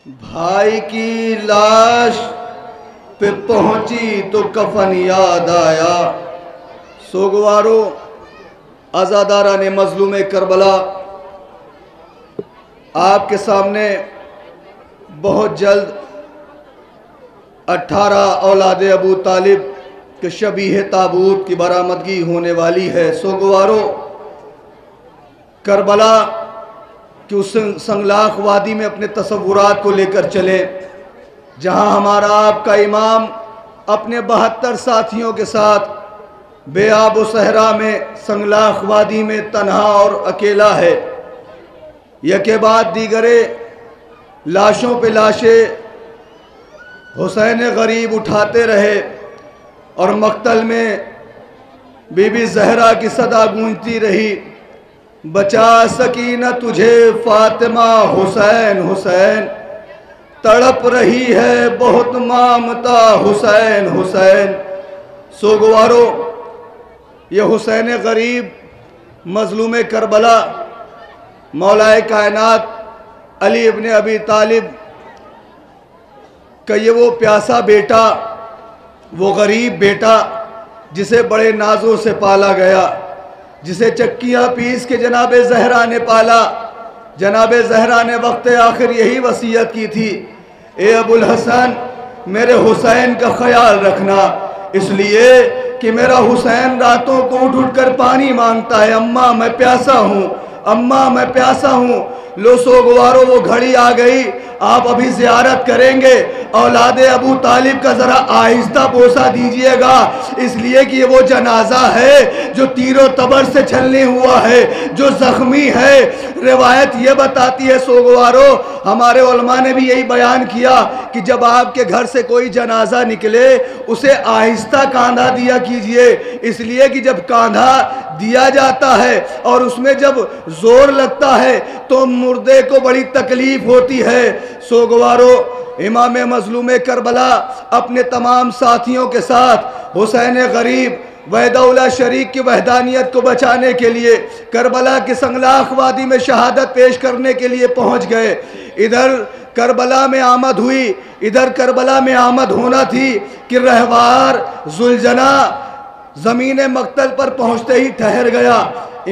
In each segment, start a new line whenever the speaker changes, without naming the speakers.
بھائی کی لاش پہ پہنچی تو کفن یاد آیا۔ سوگوارو، عزاداران مظلوم کربلا، آپ کے سامنے بہت جلد 18 اولاد ابو طالب کے شبیہ تابوت کی برآمدگی ہونے والی ہے۔ سوگوارو، کربلا کہ اس سنگلاخ وادی میں اپنے تصورات کو لے کر چلے، جہاں ہمارا آپ کا امام اپنے 72 ساتھیوں کے ساتھ بے آب و صحرا میں سنگلاخ وادی میں تنہا اور اکیلا ہے۔ یکے بعد دیگرے لاشوں پہ لاشیں حسین غریب اٹھاتے رہے، اور مقتل میں بی بی زہرا کی صدا گونجتی رہی، بچا سکینہ تجھے فاطمہ حسین حسین، تڑپ رہی ہے بہت مامتا حسین حسین۔ سوگوارو، یہ حسین غریب مظلوم کربلا مولا کائنات علی ابن ابی طالب کا یہ وہ پیاسا بیٹا، وہ غریب بیٹا جسے بڑے نازوں سے پالا گیا، جسے چکیاں پیس کے جناب زہرا نے پالا۔ جناب زہرا نے وقت آخر یہی وصیت کی تھی، اے ابو الحسن، میرے حسین کا خیال رکھنا، اس لیے کہ میرا حسین راتوں کو اٹھ اٹھ کر پانی مانگتا ہے، اماں میں پیاسا ہوں، اماں میں پیاسا ہوں۔ لو سوگوارو، وہ گھڑی آ گئی، آپ ابھی زیارت کریں گے، اولاد ابو طالب کا ذرا آہستہ بوسہ دیجئے گا، اس لیے کہ یہ وہ جنازہ ہے جو تیر و تبر سے چھلنے ہوا ہے، جو زخمی ہے۔ روایت یہ بتاتی ہے سوگوارو، ہمارے علماء نے بھی یہی بیان کیا کہ جب آپ کے گھر سے کوئی جنازہ نکلے اسے آہستہ کاندھا دیا کیجئے، اس لیے کہ جب کاندھا دیا جاتا ہے اور اس میں جب زور لگتا ہے تو مردے کو بڑی تکلیف ہوتی ہے۔ سوگوارو، امام مظلوم کربلا اپنے تمام ساتھیوں کے ساتھ حسین غریب وحدہ شریک کی وحدانیت کو بچانے کے لیے کربلا کے سنگلاخ وادی میں شہادت پیش کرنے کے لیے پہنچ گئے۔ ادھر کربلا میں آمد ہوئی، ادھر کربلا میں آمد ہونا تھی کہ رہوار ذوالجنا زمین مقتل پر پہنچتے ہی ٹھہر گیا۔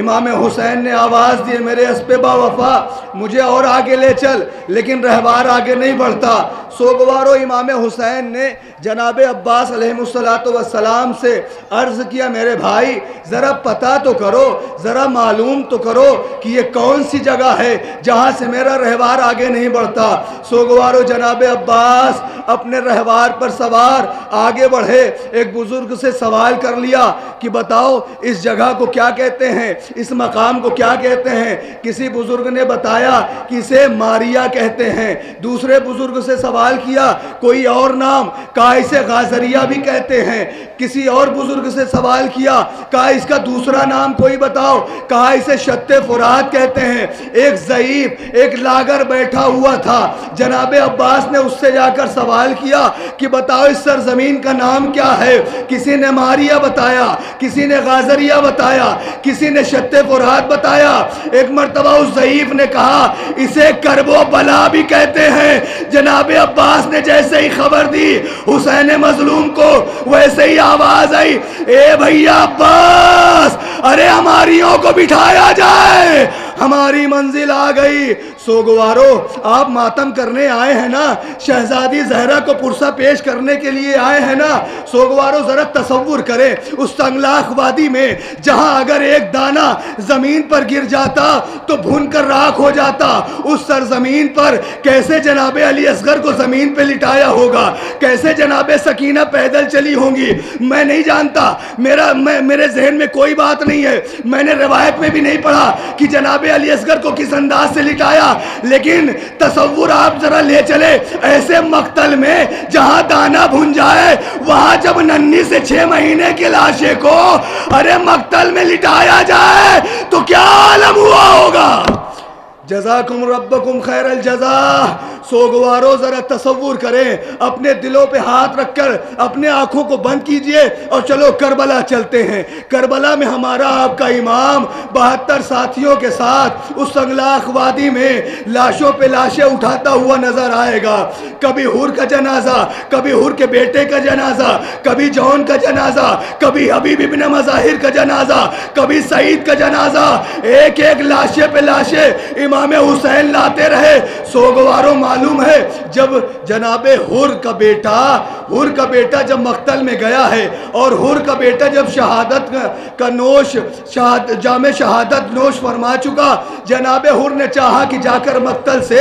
امام حسین نے آواز دی، میرے اسپِ با وفا، مجھے اور آگے لے چل، لیکن رہوار آگے نہیں بڑھتا۔ سوگوارو، امام حسین نے جناب عباس علیہ السلام سے عرض کیا، میرے بھائی ذرا پتہ تو کرو، ذرا معلوم تو کرو کہ یہ کون سی جگہ ہے جہاں سے میرا رہوار آگے نہیں بڑھتا۔ سوگوارو، جناب عباس اپنے رہوار پر سوار آگے بڑھے، ایک بزرگ سے سوال کر لیا کہ بتاؤ اس جگہ کو کیا کہتے ہیں، اس مقام کو کیا کہتے ہیں؟ کسی بزرگ نے بتایا کہ اسے ماریا کہتے ہیں۔ دوسرے بزرگ سے سوال کیا کوئی اور نام، کہا اسے غازریہ بھی کہتے ہیں۔ کسی اور بزرگ سے سوال کیا، کہا اس کا دوسرا نام کوئی بتاؤ، کہا اسے شت فرات کہتے ہیں۔ ایک ضعیف، ایک لاغر بیٹھا ہوا تھا، جناب عباس نے اس سے جا کر سوال کیا کہ بتاؤ اس سرزمین کا نام کیا ہے؟ کسی نے ماریا بتایا، کسی نے غازریہ بتایا، کسی نے شت فرات بتایا۔ ایک مرتبہ اس ضعیف نے کہا اسے کرب و بلا بھی کہتے ہیں۔ جناب عباس نے جیسے ہی خبر دی حسین مظلوم کو، ویسے ہی آواز آئی، اے بھیا عباس، ارے ہماریوں کو بٹھایا جائے، ہماری منزل آ گئی۔ سوگوارو، آپ ماتم کرنے آئے ہیں نا، شہزادی زہرا کو پرسہ پیش کرنے کے لیے آئے ہیں نا۔ سوگوارو، ذرا تصور کریں اس سنگلاخ وادی میں جہاں اگر ایک دانہ زمین پر گر جاتا تو بھن کر راکھ ہو جاتا، اس سرزمین پر کیسے جناب علی اصغر کو زمین پہ لٹایا ہوگا، کیسے جناب سکینہ پیدل چلی ہوں گی، میں نہیں جانتا، میرے ذہن میں کوئی بات نہیں ہے، میں نے روایت میں بھی نہیں پڑھا کہ جناب علی اصغر کو کس انداز سے لٹایا، لیکن تصور آپ ذرا لے چلے ایسے مقتل میں جہاں دانہ بھن جائے، وہاں جب ننھی سے 6 مہینے کے لاشے کو ارے مقتل میں لٹایا جائے تو کیا عالم ہوا ہوگا۔ جزاکم ربکم خیر الجزا۔ سوگوارو ذرا تصور کریں، اپنے دلوں پہ ہاتھ رکھ کر اپنے آنکھوں کو بند کیجئے اور چلو کربلا چلتے ہیں۔ کربلا میں ہمارا آپ کا امام 72 ساتھیوں کے ساتھ اس سنگلاخ وادی میں لاشوں پہ لاشیں اٹھاتا ہوا نظر آئے گا۔ کبھی حور کا جنازہ، کبھی حور کے بیٹے کا جنازہ، کبھی جون کا جنازہ، کبھی حبیب ابن مظاہر کا جنازہ، کبھی سعید کا جنازہ، ایک ایک لاشے پہ لاشے امام حسین لاتے رہے۔ سوگواروں معلوم ہے جب جناب حور کا بیٹا جب مقتل میں گیا ہے اور حور کا بیٹا جب شہادت کا نوش جام شہادت نوش فرما چکا، جناب حور نے چاہا کہ جا کر مقتل سے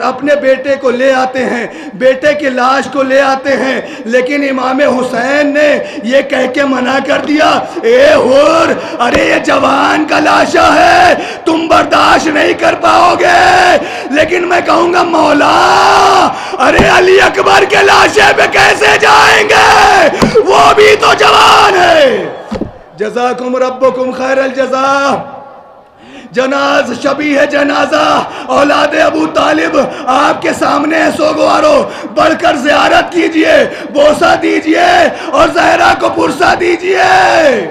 اپنے بیٹے کو لے آتے ہیں، بیٹے کی لاش کو لے آتے ہیں، لیکن امام حسین نے یہ کہہ کے منع کر دیا، اے حور، ارے یہ جوان کا لاشا ہے، تم برداشت نہیں کر پاؤ گے، لیکن میں کہوں گا مولا، ارے علی اکبر کے لاشے پہ کیسے جائیں گے، وہ بھی تو جوان ہے۔ جزاکم ربکم خیر الجزا۔ شبیہ جنازہ اولاد ابو طالب آپ کے سامنے ہے۔ سوگوارو بڑھ کر زیارت کیجئے، بوسہ دیجئے اور زہرا کو پرسہ دیجئے۔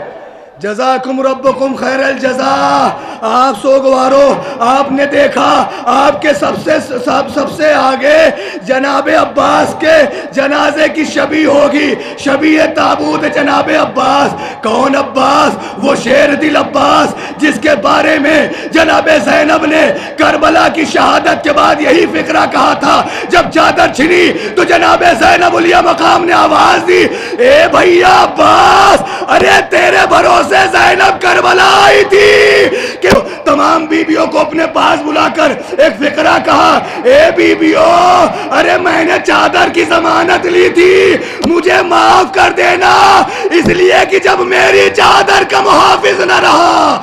جزاکم ربکم خیر الجزا۔ آپ سوگوارو آپ نے دیکھا آپ کے سب سے آگے جناب عباس کے جنازے کی شبیہ ہوگی، شبیہ تابوت جناب عباس۔ کون عباس؟ وہ شیر دل عباس جس کے بارے میں جناب زینب نے کربلا کی شہادت کے بعد یہی فقرہ کہا تھا۔ جب چادر چھنی تو جناب زینب علیہ مقام نے آواز دی، اے بھیا عباس، ارے تیرے بھروسے زینب کربلا آئی تھی کہ تمام بیویوں کو اپنے پاس بلا کر ایک فقرہ کہا، اے بیویوں، ارے میں نے چادر کی ضمانت لی تھی، مجھے معاف کر دینا، اس لیے کہ جب میری چادر کا محافظ نہ رہا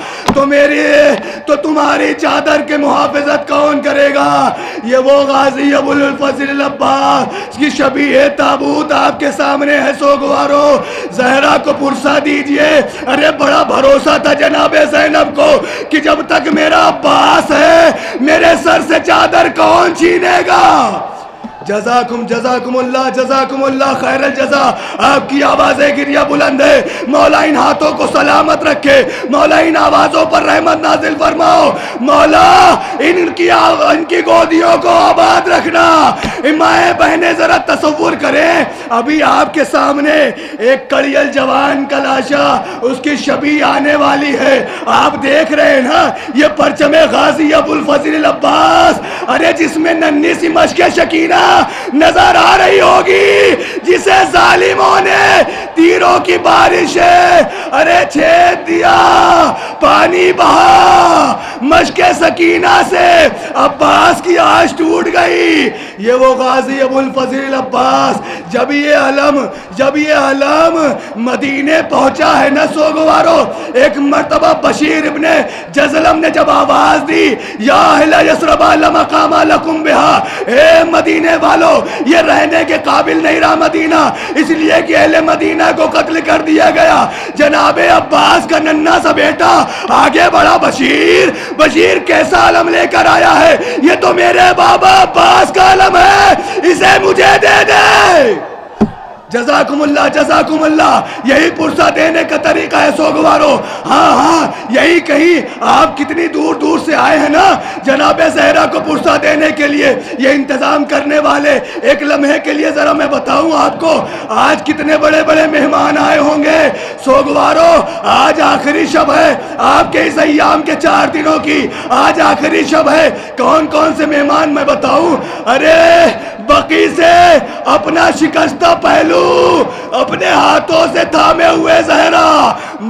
تو تمہاری چادر کے محافظت کون کرے گا؟ یہ وہ غازی ابو الفضل العباس کی شبیہ تابوت آپ کے سامنے ہے۔ سوگوارو زہرا کو پرسہ دیجئے۔ ارے بڑا بھروسہ تھا جناب زینب کو کہ جب تک میرا عباس ہے میرے سر سے چادر کون چھینے گا؟ جزاکم اللہ خیر الجزا۔ آپ کی آوازیں گریہ بلند ہے، مولا ان ہاتھوں کو سلامت رکھے، مولا ان آوازوں پر رحمت نازل فرماؤ، مولا ان کی گودیوں کو آباد رکھنا۔ مائیں بہنیں ذرا تصور کریں، ابھی آپ کے سامنے ایک کڑیل جوان کا لاشا، اس کی شبیہ آنے والی ہے، آپ دیکھ رہے ہیں نا یہ پرچم غازی ابو الفضل العباس، ارے جس میں ننھی سی مشک شکینہ نظر آ رہی ہوگی، جسے ظالموں نے تیروں کی بارش ہے ارے چھید دیا، پانی بہا، مشک سکینہ سے عباس کی آش ٹوٹ گئی۔ یہ وہ غازی ابو الفضل العباس، جب یہ علم مدینے پہنچا ہے نا سوگوارو، ایک مرتبہ بشیر ابن جزلم نے جب آواز دی، یا اہل یثرب لا مقام لکم بہا، اے مدینے والو یہ رہنے کے قابل نہیں رہا مدینہ، اس لیے کہ اہل مدینہ کو قتل کر دیا گیا۔ جناب عباس کا ننھا سا بیٹا آگے بڑھا، بشیر کیسا علم لے کر آیا ہے؟ یہ تو میرے بابا عباس کا علم ہے، اسے مجھے دے دے۔ جزاکم اللہ، یہی پرسہ دینے کا طریقہ ہے سوگوارو۔ ہاں یہی کہیں آپ کتنی دور سے آئے ہیں نا جناب زہرا کو پرسہ دینے کے لیے، یہ انتظام کرنے والے ایک لمحے کے لیے ذرا میں بتاؤں آپ کو آج کتنے بڑے مہمان آئے ہوں گے۔ سوگوارو آج آخری شب ہے آپ کے اس ایام کے 4 دنوں کی، آج آخری شب ہے۔ کون سے مہمان میں بتاؤں؟ ارے بقی سے اپنا شکستہ پہلو اپنے ہاتھوں سے تھامے ہوئے زہرا،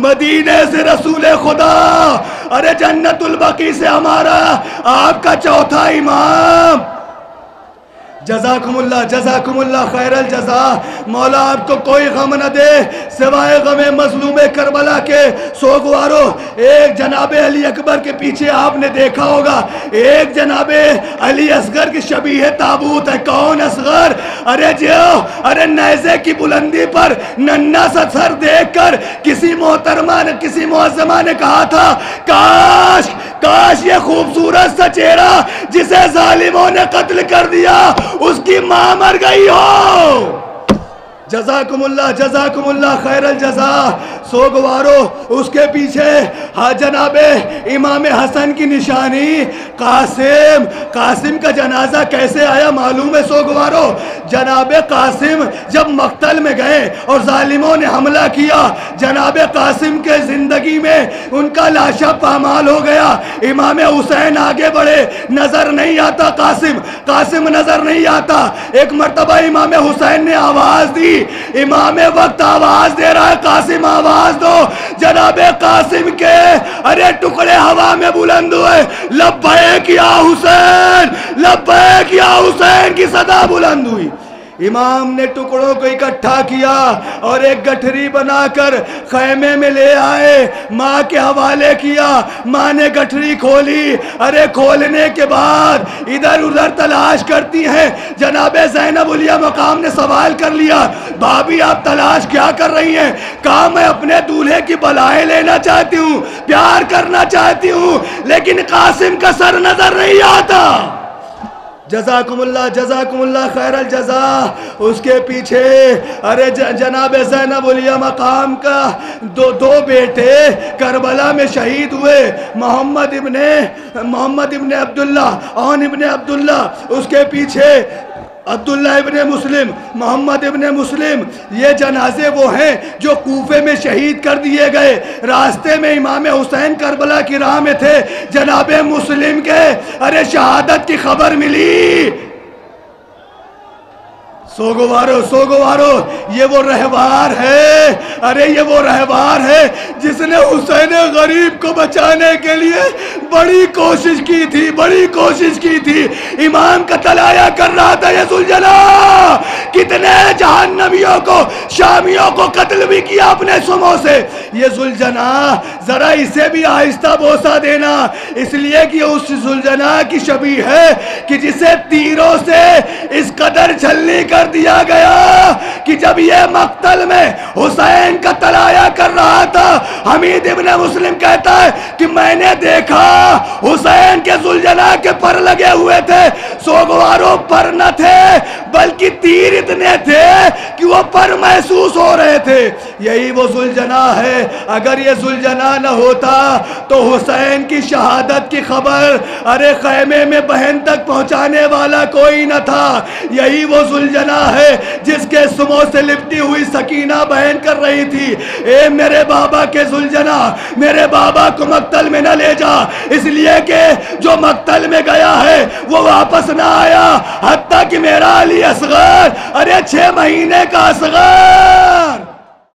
مدینے سے رسول خدا، ارے جنت البقی سے ہمارا آپ کا چوتھا امام۔ جزاکم اللہ خیر الجزا۔ مولا آپ کو کوئی غم نہ دے سوائے غم مظلوم کربلا کے۔ سوگوارو ایک جناب علی اکبر کے پیچھے آپ نے دیکھا ہوگا ایک جناب علی اصغر کی شبیہ تابوت ہے۔ کون اصغر؟ ارے نیزے کی بلندی پر ننھا سا سر دیکھ کر کسی محترمہ نے کسی معظمہ نے کہا تھا کاش یہ خوبصورت سا چہرہ جسے ظالموں نے قتل کر دیا اس کی ماں مر گئی ہو۔ جزاکم اللہ خیر الجزا۔ سوگوارو اس کے پیچھے جناب امام حسن کی نشانی قاسم کا جنازہ کیسے آیا معلوم ہے سوگوارو؟ جناب قاسم جب مقتل میں گئے اور ظالموں نے حملہ کیا، جناب قاسم کے زندگی میں ان کا لاشا پامال ہو گیا۔ امام حسین آگے بڑھے، نظر نہیں آتا قاسم نظر نہیں آتا۔ ایک مرتبہ امام حسین نے آواز دی، امام وقت آواز دے رہا ہے، قاسم آواز دو۔ جناب قاسم کے ارے ٹکڑے ہوا میں بلند ہوئے، لبیک یا حسین، لبیک یا حسین کی صدا بلند ہوئی۔ امام نے ٹکڑوں کو اکٹھا کیا اور ایک گٹھری بنا کر خیمے میں لے آئے، ماں کے حوالے کیا۔ ماں نے گٹھری کھولی، ارے کھولنے کے بعد ادھر ادھر تلاش کرتی ہیں۔ جناب زینب علیہ مقام نے سوال کر لیا، بھابی آپ تلاش کیا کر رہی ہیں؟ کہا میں اپنے دولہے کی بلائیں لینا چاہتی ہوں، پیار کرنا چاہتی ہوں، لیکن قاسم کا سر نظر نہیں آتا۔ جزاکم اللہ خیر الجزا۔ اس کے پیچھے ارے جناب زینب علیہ مقام کا دو بیٹے کربلا میں شہید ہوئے، محمد ابن عبداللہ، عون ابن عبداللہ۔ اس کے پیچھے عبداللہ ابن مسلم، محمد ابن مسلم۔ یہ جنازے وہ ہیں جو کوفے میں شہید کر دیے گئے۔ راستے میں امام حسین کربلا کی راہ میں تھے، جناب مسلم کے ارے شہادت کی خبر ملی۔ سوگوارو یہ وہ رہوار ہے، ارے یہ وہ رہوار ہے جس نے حسین غریب کو بچانے کے لیے بڑی کوشش کی تھی۔ امام کا تلایا کر رہا تھا یہ ذوالجلال، کتنے جہنمیوں کو، شامیوں کو قتل بھی کیا اپنے سموں سے۔ یہ ذوالجلال ذرا اسے بھی آہستہ بوسہ دینا، اس لیے کہ اس ذوالجلال کی شبیہ ہے کہ جسے تیروں سے اس قدر چھلنی کر دیا گیا کہ جب یہ مقتل میں حسین کا تلایا کر رہا تھا، حمید ابن مسلم کہتا ہے کہ میں نے دیکھا حسین کے ذوالجلال کے پر لگے ہوئے تھے۔ سوگواروں پر نہ تھے بلکہ تیر اتنے تھے کہ وہ پر محسوس ہو رہے تھے۔ یہی وہ ذوالجلال ہے۔ اگر یہ ذوالجلال نہ ہوتا تو حسین کی شہادت کی خبر ارے خیمے میں بہن تک پہنچانے والا کوئی نہ تھا۔ یہی وہ ذوالجلال ہے جس کے سموں سے لپٹی ہوئی سکینہ بہن کر رہی تھی، اے میرے بابا کے ذوالجلال، میرے بابا کو مقتل میں نہ لے جا، اس لیے کہ جو مقتل میں گیا ہے وہ واپس نہ آیا، حتیٰ کہ میرا علی اصغر ارے 6 مہینے کا اصغر